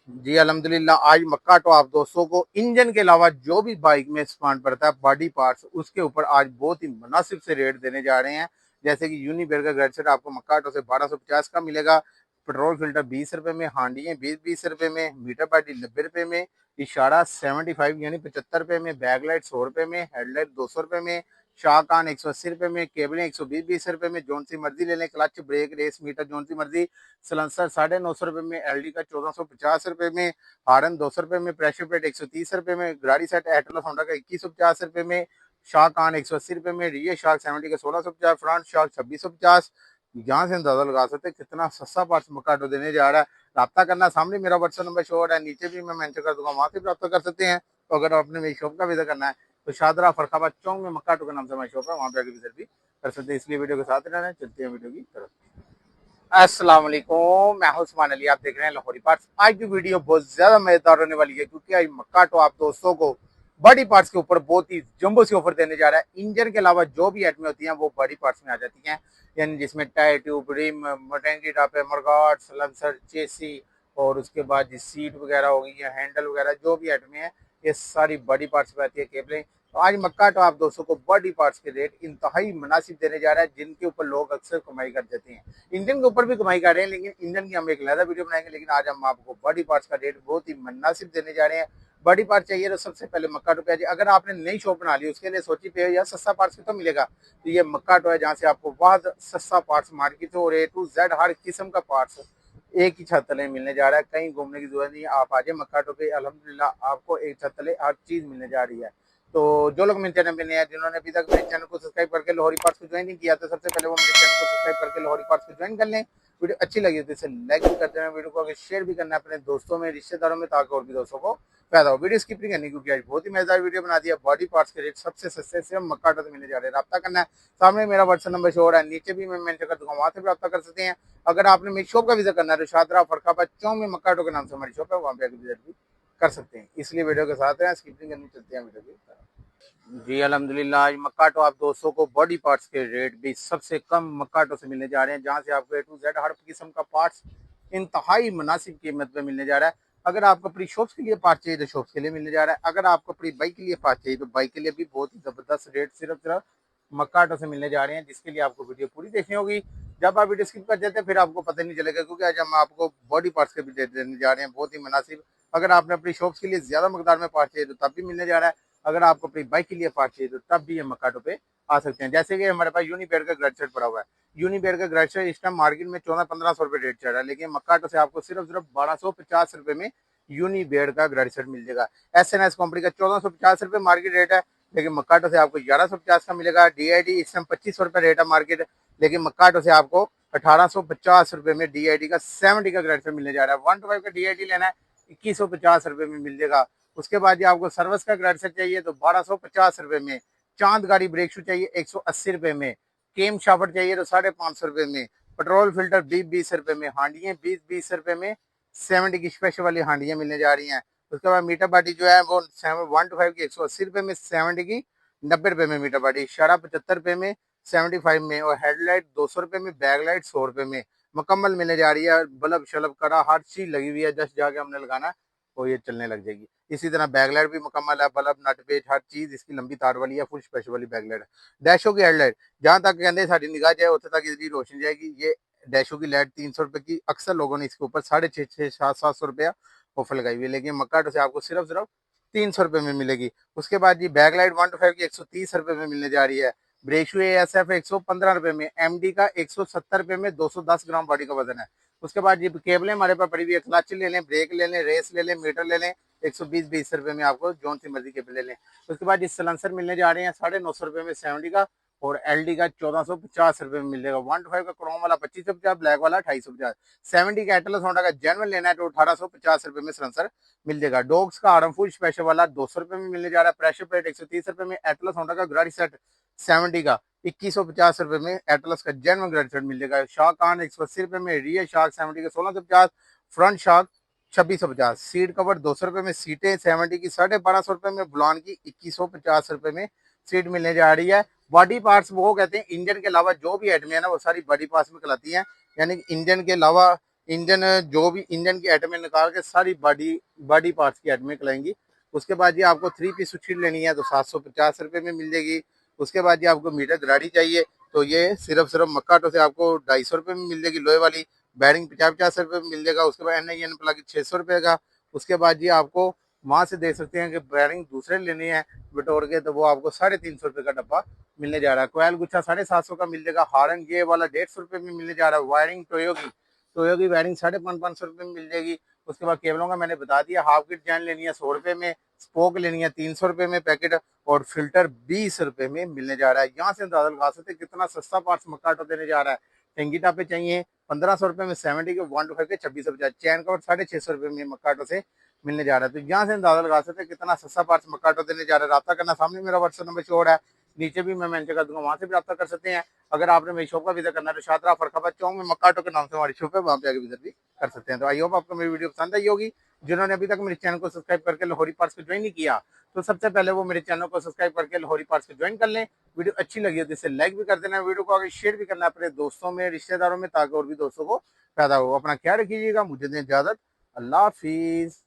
जी अल्हम्दुलिल्लाह। आज मक्का तो आप दोस्तों को इंजन के अलावा जो भी बाइक में सामान पड़ता है बॉडी पार्ट्स उसके ऊपर आज बहुत ही मुनासिब से रेट देने जा रहे हैं। जैसे कि यूनिबेर का ग्रेड सेट आपको मक्का ऑटो से 1250 का मिलेगा। पेट्रोल फिल्टर 20 रुपए में, हांडियाँ 20-20 रुपए में, मीटर बॉडी 90 रुपए में, इशारा 75 यानी 75 रुपए में, बैक लाइट 100 रुपए में, हेडलाइट 200 रुपए में, शाहकान 180 रुपए में, केबलें 120-20 रुपए में, जोन सी मर्जी ले लें, clutch brake race meter zone सी मर्जी, सलेंसर 950 रुपए में, एलडी का 1450 रुपए में, हारन 200 रुपए में, प्रेशर प्लेट 130 रुपए में, गाड़ी सेट एटलस होंडा का 2150 रुपए में, शाह कान 180 रुपए में, रियर शार्क 70 का 1650, फ्रंट शार्क 2650। यहाँ से अंदाजा लगा सकते कितना सस्ता पार्ट्स मकाटो देने जा रहा है। रब्ता करना, सामने मेरा व्हाट्सएप नंबर शो हो रहा है, नीचे भी मैं मेंशन कर दूंगा, वहां से भी रब्ता कर सकते हैं। तो अगर आपने मेरी शॉप का विजिट करना है तो शादरा फरखाबाद चौक में मक्काटो के नाम से हमारी शॉप है, वहां पे आके विजिट भी कर सकते हैं। इसलिए वीडियो के साथ रहना है, चलते हैं वीडियो की तरफ। अस्सलाम वालेकुम, मैं हूं उस्मान अली, आप देख रहे हैं लाहौरी पार्ट्स। आज की वीडियो बहुत ज्यादा मजेदार होने वाली है क्योंकि आज मक्काटो आप दोस्तों को बॉडी पार्ट्स के ऊपर बहुत ही जंबो सी ऑफर देने जा रहा है। इंजन के अलावा जो भी आइटमें होती हैं वो बॉडी पार्ट्स में आ जाती हैं, यानी जिसमें टायर ट्यूब, रिम, मोटेंगी टापे, मरगाट, सलेंसर, चेसी और उसके बाद सीट वगैरह हो गई है, हैंडल वगैरह जो भी आइटमें हैं ये सारी बॉडी पार्ट्स में आती है, केबलें। तो आज मक्का तो आप दोस्तों को बॉडी पार्ट्स के रेट इंतहाई मुनासिब देने जा रहा है, जिनके ऊपर लोग अक्सर कमाई कर देते हैं। इंजन के ऊपर भी कमाई कर रहे हैं, लेकिन इंजन की हम एक अलग वीडियो बनाएंगे। लेकिन आज हम आपको बॉडी पार्ट्स का रेट बहुत ही मुनासिब देने जा रहे हैं। बॉडी पार्ट चाहिए तो सबसे पहले मक्का टो पे आ जाइए। अगर आपने नई शॉप बना ली उसके लिए सोची पे या सस्ता पार्ट्स तो मिलेगा, तो ये मक्का टो है जहाँ से आपको बहुत सस्ता पार्ट्स मार्केट और ए टू जेड हर किस्म का पार्ट्स एक ही छत तले मिलने जा रहा है। कहीं घूमने की जरूरत नहीं है, आप आ जाए मक्का टो पे, अल्हम्दुलिल्लाह आपको एक छत तले हर चीज मिलने जा रही है। तो जो लोग मेरे चैनल पे नए हैं, जिन्होंने अभी तक मेरे चैनल को सब्सक्राइब करके लाहौरी पार्ट्स को ज्वाइन नहीं किया, तो सबसे पहले वो मेरे चैनल को सब्सक्राइब करके लाहौरी पार्ट्स को ज्वाइन कर लें। वीडियो अच्छी लगी तो इसे लाइक भी करते हैं, वीडियो को आगे शेयर भी करना है अपने दोस्तों में, रिश्तेदारों में, ताकि और भी दोस्तों को फायदा हो। वीडियो स्किप नहीं करनी क्योंकि आज बहुत ही मजेदार वीडियो बना दिया। बॉडी पार्ट्स के रेट सबसे सस्ते से हम मक्का से मिलने जा रहे हैं। रब्ता करना है, सामने मेरा व्हाट्सएप नंबर शो हो रहा है, नीचे भी मैं मेंशन कर दूंगा, वहां से भी रब्ता कर सकते हैं। अगर आपने मेरी शॉप का विजिट करना है तो शादरा फरखाबाद चौक में मक्का के नाम से हमारी शॉप है, वहां पे विजिट भी कर सकते हैं। इसलिए वीडियो के साथ हैं, स्किप नहीं करनी, चलते हैं वीडियो की। जी अल्हम्दुलिल्लाह। आज मक्काटो आप दोस्तों को बॉडी पार्ट्स के रेट भी सबसे कम मक्काटो से मिलने जा रहे हैं, जहां से आपको ए टू जेड हर किस्म का पार्ट्स इंतहाई मुनासिब कीमत पे मिलने जा रहा है। अगर आपको अपनी शॉप्स के लिए पार्ट चाहिए तो शॉप्स के लिए मिलने जा रहा है। अगर आपको अपनी बाइक के लिए पार्ट चाहिए तो बाइक के लिए भी बहुत ही जबरदस्त रेट सिर्फ मक्काटो से मिलने जा रहे हैं, जिसके लिए आपको वीडियो पूरी देखनी होगी। जब आप वीडियो स्किप कर देते हैं फिर आपको पता नहीं चलेगा, क्योंकि आज हम आपको बॉडी पार्ट्स के भी रेट देने जा रहे हैं बहुत ही मुनासिब। अगर आपने अपनी शॉप्स के लिए ज्यादा मकदार में पार्ट चाहिए तो तब भी मिलने जा रहा है। अगर आपको अपनी बाइक के लिए पार्ट चाहिए तो तब भी हम मक्काटो पे आ सकते हैं। जैसे कि हमारे पास यूनिबेर का ग्रेड सेट पड़ा हुआ है। यूनिबेर का ग्रेड सेट इस टाइम मार्केट में 1400-1500 रुपए रेट चल रहा है, लेकिन मक्काटो से आपको सिर्फ 1250 रुपए में यूनिबेर का ग्रेड सेट मिल जाएगा। एस कंपनी का 1450 रुपए मार्केट रेट है, लेकिन मक्काटो से आपको 1150 का मिलेगा। DID इस टाइम 2500 रुपए रेट है मार्केट, लेकिन मक्काटो से आपको 1850 रुपए में DID का 70 का ग्रेड सेट मिलने जा रहा है। 125 का DID लेना है 2150 रुपए में मिल जाएगा। उसके बाद ये आपको सर्विस का ग्रेड सेट चाहिए तो 1250 रुपए में, चांद गाड़ी ब्रेक शू चाहिए 180 रुपए में, केम शावर चाहिए तो 550 रुपए में, पेट्रोल फिल्टर 20-20 रुपए में, हांडियां 20-20 रुपए में, 70 की स्पेशल वाली हांडियां मिलने जा रही हैं। उसके बाद मीटर बाटी जो है वो 125 की 180 रुपए में, 70 की 90 रुपए में मीटर बाटी, शरा 75 रुपए में, 75 में, और हेडलाइट 200 रुपए में, बैक लाइट 100 रुपए में मुकम्मल मिलने जा रही है। बल्ब शलब करा हर चीज लगी हुई है, जस्ट जाके हमने लगाना और ये चलने लग जाएगी। इसी तरह बैकलाइट भी मुकम्मल है, बल्ब नट पेच हर चीज इसकी लंबी तार वाली है, फुल स्पेशल वाली बैकलाइट है। डैशो की हेडलाइट जहां तक कहते हैं साड़ी निगाह जाए उतने तक इसकी रोशनी जाएगी। ये डैशो की लाइट 300 रुपए की, अक्सर लोगों ने इसके ऊपर 650-700 रुपया ऑफर लगाई हुई है, लेकिन मक्काटो से आपको सिर्फ 300 रुपए में मिलेगी। उसके बाद जी बैकलाइट 125 की 130 रुपए में मिलने जा रही है। ब्रेक शू ASF 115 रुपए में, MD का 170 रुपए में, 210 ग्राम बॉडी का वजन है। उसके बाद ये केबलें हमारे पास पड़ी हुई है, क्लच ले लें, ब्रेक ले लें, रेस ले लें, मीटर ले लें, 120-20 रुपए में आपको जोन सी मर्जी केबल ले लें। उसके बाद इस सलेंसर मिलने जा रहे हैं 950 रुपए में 70 का, और LD का 1450 रुपए में मिल जाएगा। 125 का क्रोम वाला 2550, ब्लैक वाला 2850। 70 का एटलस होंडा का जेनवन लेना है तो 1850 रुपए में सलेंसर मिल जाएगा। डॉग्स का आर्मफुल स्पेशल वाला 200 रुपए में मिलने जा रहा है। प्रेशर प्लेट 130 रुपए में, एटलस होंडा का गाड़ी सेट 70 का 2150 रुपए में एटलस का जेनवन ग्रेड सेट मिल जाएगा। शार्क कान 180 रुपए में, रियर शार्क 70 का 1650, फ्रंट शार्क 2650, सीट कवर 200 रुपए में, सीटें 70 की 1250 रुपए में, बुलान की 2150 रुपए में सीट मिलने जा रही है। बॉडी पार्ट्स वो कहते हैं इंजन के अलावा जो भी आइटमें है ना वो सारी बॉडी पार्ट्स में कहलाती हैं, यानी इंजन के अलावा इंजन जो भी इंजन की आइटमें निकाल के सारी बॉडी बॉडी पार्ट्स की आइटमें निकलाएंगी। उसके बाद ये आपको 3 पीस सुशीट लेनी है तो 750 रुपये में मिल जाएगी। उसके बाद ये आपको मीटर गराड़ी चाहिए तो ये सिर्फ मक्का ऑटो से आपको 250 रुपये में मिल जाएगी लोहे वाली। बैरिंग 50-50 रुपये में मिल जाएगा। उसके बाद NIN प्लग 600 रुपये का। उसके बाद ये आपको वहां से देख सकते हैं कि बैरिंग दूसरे लेने हैं बटोर के, तो वो आपको 350 रुपये का डब्बा मिलने जा रहा है। कोयल गुच्छा 750 का मिल जाएगा। हार्न ये वाला 150 रुपये में मिलने जा रहा है। वायरिंग टोयो की वायरिंग 550 रुपये में मिल जाएगी। उसके बाद केबलों का मैंने बता दिया। हाफ किट जैन लेनी है 100 रुपये में, स्पोक लेनी है 300 रुपये में पैकेट, और फिल्टर 20 रुपये में मिलने जा रहा है। यहाँ से अंदाजा लगा सकते कितना सस्ता पार्ट्स मक्का ऑटो देने जा रहा है। टेंगी टापे चाहिए 1500 रुपये में 70 के 125 के 2650। चैन कवर 650 रुपये में मक्का ऑटो से मिलने जा रहा है। तो यहाँ से अंदाजा लगा सकते हैं कितना सस्ता पार्ट्स मक्का ऑटो देने जा रहा है। रब्ता करना, सामने मेरा व्हाट्सएप नंबर शो हो रहा है, नीचे भी मैं मेंशन कर दूंगा, वहां से भी रब्ता कर सकते हैं। अगर आपने मेरी शॉप का विजिट करना है तो शादरा फरखाबाद चौक में मक्का ऑटो के नाम से हमारी शॉप है, वहां पे आगे विजिट भी कर सकते हैं। तो आई होप आपको मेरी वीडियो पसंद आई होगी। जिन्होंने अभी तक मेरे चैनल को सब्सक्राइब करके लाहौरी पार्ट्स को ज्वाइन नहीं किया तो सबसे पहले वो मेरे चैनल को सब्सक्राइब करके लाहौरी पार्ट्स को ज्वाइन कर लें। वीडियो अच्छी लगी हो तो इसे लाइक भी कर देना, वीडियो को आगे शेयर भी करना अपने दोस्तों में, रिश्तेदारों में, ताकि और भी दोस्तों को फायदा हो। अपना ख्याल रखिएगा। मुझे दें इजाजत। अल्लाह हाफिज।